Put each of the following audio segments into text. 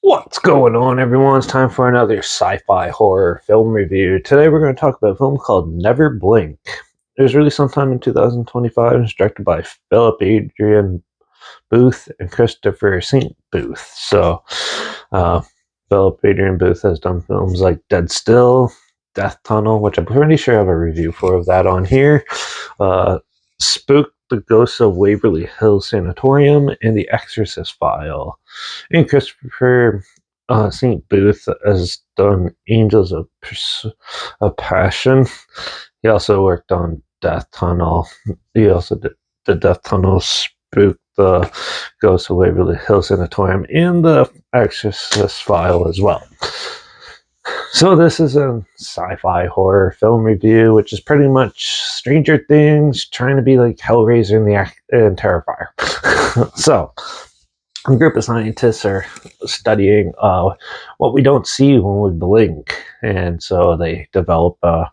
What's going on, everyone? It's time for another sci-fi horror film review. Today we're going to talk about a film called Never Blink. It was released sometime in 2025 and was directed by Philip Adrian Booth and Christopher St. Booth. Uh, Philip Adrian Booth has done films like Dead Still, Death Tunnel, which I'm pretty sure I have a review of that on here, Spook, The Ghosts of Waverly Hills Sanatorium, and The Exorcist File. And Christopher St. Booth has done Angels of Passion. He also worked on Death Tunnel. He also did the Death Tunnel, Spook, The Ghost of Waverly Hills Sanatorium, and The Exorcist File as well. So this is a sci-fi horror film review, which is pretty much Stranger Things trying to be like Hellraiser and Terrifier. So a group of scientists are studying what we don't see when we blink, and so they develop a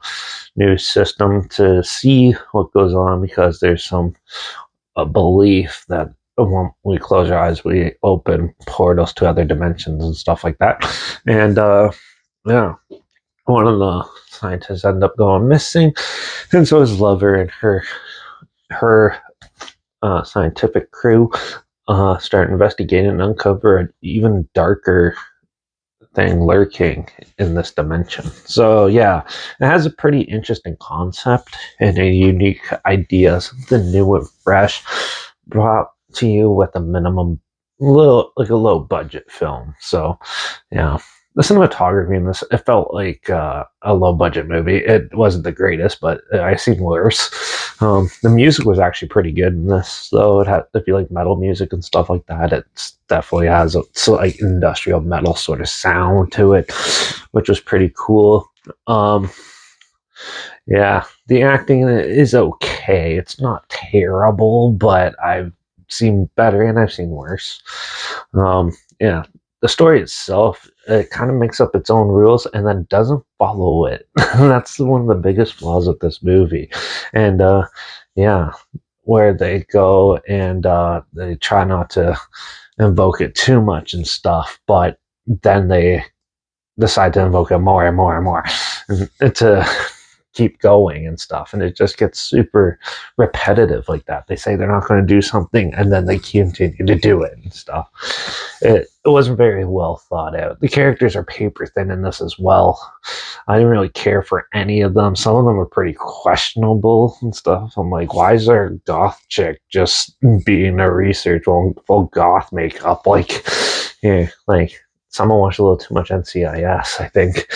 new system to see what goes on, because there's some belief that when we close our eyes we open portals to other dimensions and stuff like that. And yeah, one of the scientists ended up going missing, and so his lover and her scientific crew start investigating and uncover an even darker thing lurking in this dimension. So yeah, it has a pretty interesting concept and a unique idea, something new and fresh, brought to you with a a low budget film. So yeah, the cinematography in this, it felt like a low budget movie. It wasn't the greatest, but I've seen worse. The music was actually pretty good in this, though. It had, if you like metal music and stuff like that, it definitely has a like industrial metal sort of sound to it, which was pretty cool. Yeah, the acting is okay. It's not terrible, but I've seen better and I've seen worse. Yeah, the story itself, it kind of makes up its own rules and then doesn't follow it. That's one of the biggest flaws of this movie. And yeah, where they go and they try not to invoke it too much and stuff, but then they decide to invoke it more and more and more to keep going and stuff, and it just gets super repetitive like that. They say they're not going to do something and then they continue to do it and stuff. It wasn't very well thought out. The characters are paper thin in this as well. I didn't really care for any of them. Some of them are pretty questionable and stuff. I'm like, why is there a goth chick just being a research full goth makeup? Like, yeah, like someone watched a little too much NCIS, I think.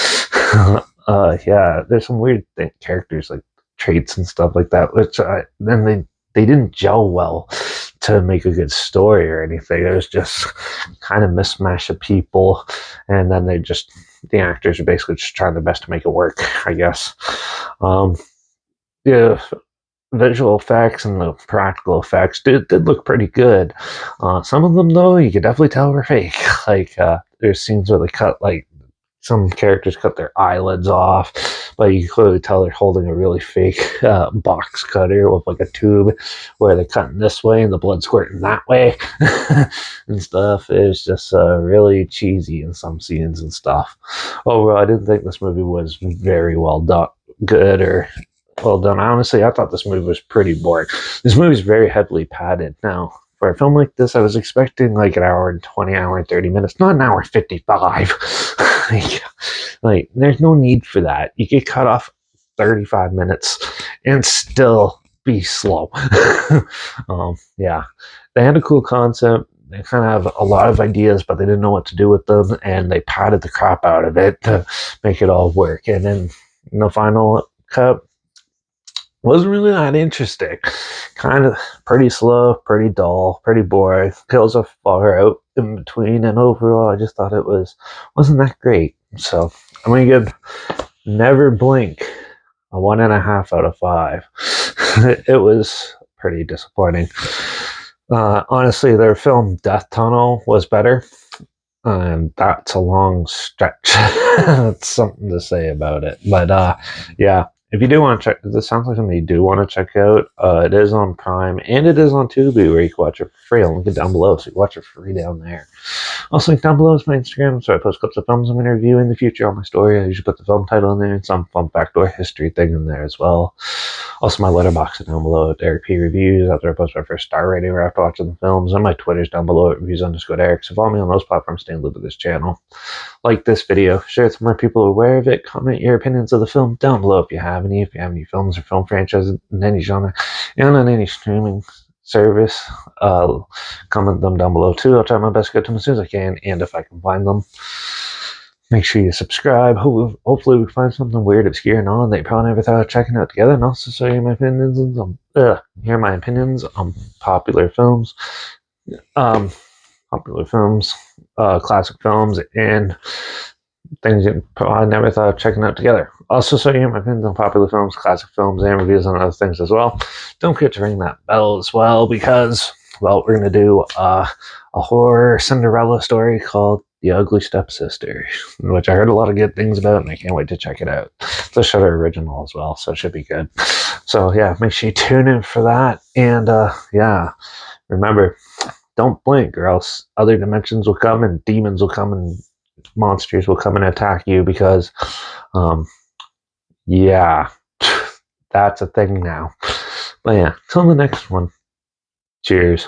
Yeah, there's some weird characters, like traits and stuff like that, which then they didn't gel well to make a good story or anything. It was just kind of mismatch of people, and then the actors are basically just trying their best to make it work, I guess. Yeah, visual effects and the practical effects did look pretty good. Some of them, though, you could definitely tell were fake. Like there's scenes where they cut, like, some characters cut their eyelids off, but you can clearly tell they're holding a really fake box cutter with like a tube where they're cutting this way and the blood squirting that way and stuff. It was just really cheesy in some scenes and stuff. Overall, I didn't think this movie was very well done, good or well done. Honestly, I thought this movie was pretty boring. This movie is very heavily padded. Now, for a film like this, I was expecting like an hour and 20, hour and 30 minutes, not an hour and 55. like, there's no need for that. You could cut off 35 minutes and still be slow. Yeah, they had a cool concept. They kind of have a lot of ideas, but they didn't know what to do with them, and they padded the crap out of it to make it all work. And then in the final cut, wasn't really that interesting. Kind of pretty slow, pretty dull, pretty boring. Kills are far out in between, and overall, I just thought it wasn't that great. So I'm gonna give Never Blink a 1.5 out of 5. It was pretty disappointing. Honestly, their film Death Tunnel was better. And that's a long stretch. That's something to say about it. But yeah, if you do want to check, this sounds like something you do want to check out. It is on Prime and it is on Tubi, where you can watch it for free. I'll link it down below, so you can watch it free down there. Also, link down below is my Instagram, so I post clips of films I'm going to review in the future on my story. I usually put the film title in there and some fun fact or history thing in there as well. Also, my Letterbox is down below at Derek P Reviews, after I post my first star rating or after watching the films, and my Twitter's down below at reviews_Derek. So follow me on those platforms, stay in the loop with this channel. Like this video, share it so more people are aware of it, comment your opinions of the film down below if you have any films or film franchises in any genre, and on any streaming service, comment them down below too. I'll try my best to get to them as soon as I can, and if I can find them. Make sure you subscribe. Hopefully we find something weird, obscure, and on that you probably never thought of checking out together, and also hear my opinions on popular films, classic films, and things you probably never thought of checking out together. Also, so you hear my opinions on popular films, classic films, and reviews on other things as well. Don't forget to ring that bell as well, because, well, we're going to do a horror Cinderella story called The Ugly Stepsister, which I heard a lot of good things about, and I can't wait to check it out. It's a Shudder original as well, so it should be good. So, yeah, make sure you tune in for that. And, yeah, remember, don't blink, or else other dimensions will come, and demons will come, and monsters will come and attack you, because yeah, that's a thing now. But yeah, till the next one, cheers.